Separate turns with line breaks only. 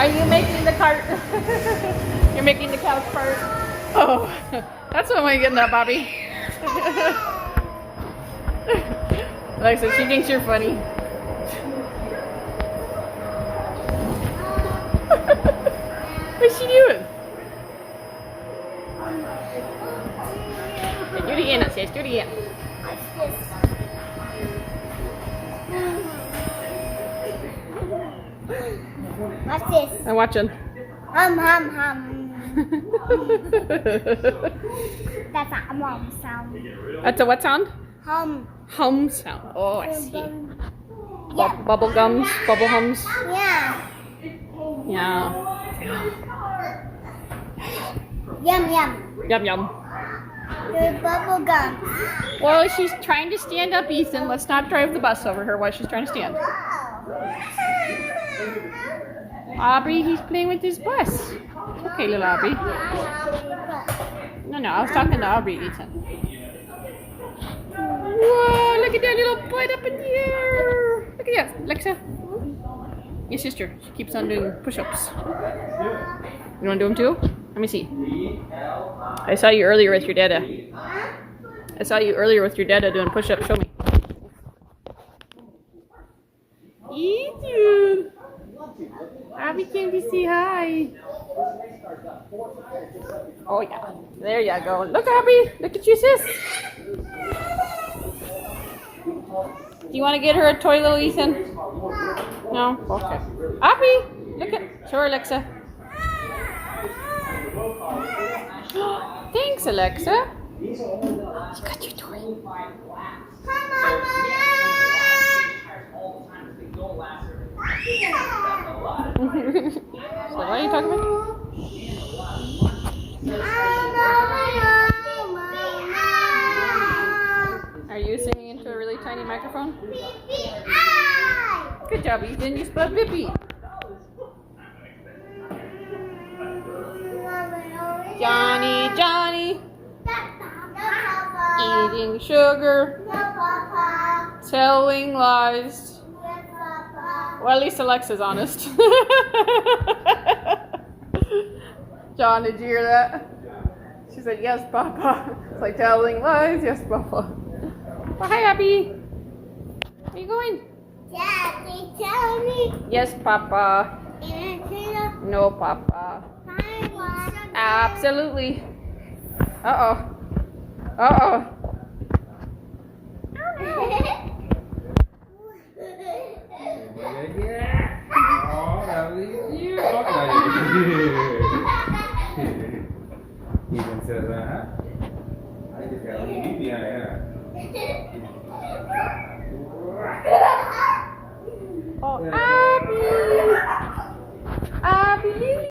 Are you making the cart? You're making the couch part? Oh, that's what I'm getting at, Bobby. Alexa, she thinks you're funny. What's she doing? Do it again, it says. Do it again.
What's this?
I'm watching.
Hum. That's a mom sound.
That's a what sound?
Hum.
Hum sound. Oh, I see.
Yeah.
Bubble gums, bubble hums.
Yeah.
Yeah.
Yum.
Yum yum.
The bubble gum.
Well, she's trying to stand up, Ethan. Let's not drive the bus over her while she's trying to stand. Aubrey, he's playing with his bus. Okay, little Aubrey. No, I was talking to Aubrey, Ethan. Whoa, look at that little butt up in the air. Look at that, Alexa. Your sister, she keeps on doing push-ups. You want to do them too? Let me see. I saw you earlier with your dada. Doing push-ups. Show me. Ethan. Abby came to say hi. Oh yeah, there you go. Look, Abby, look at you, sis. Do you want to get her a toy, little Ethan? No? Okay. Abby, look at, show her, Alexa. Thanks, Alexa. You got your toy. So what are you talking about? Are you singing into a really tiny microphone? Good job, Ethan. You spelled Bippy. Johnny, eating sugar, telling lies. Well, at least Alexa's honest. John, did you hear that? She said, yes, Papa. It's like telling lies. Yes, Papa. Well, hi, Abby. Where are you going?
Daddy, tell me.
Yes, Papa. No, Papa. Absolutely. Uh-oh.
Ethan says, I just got a little behind
Oh, Abby.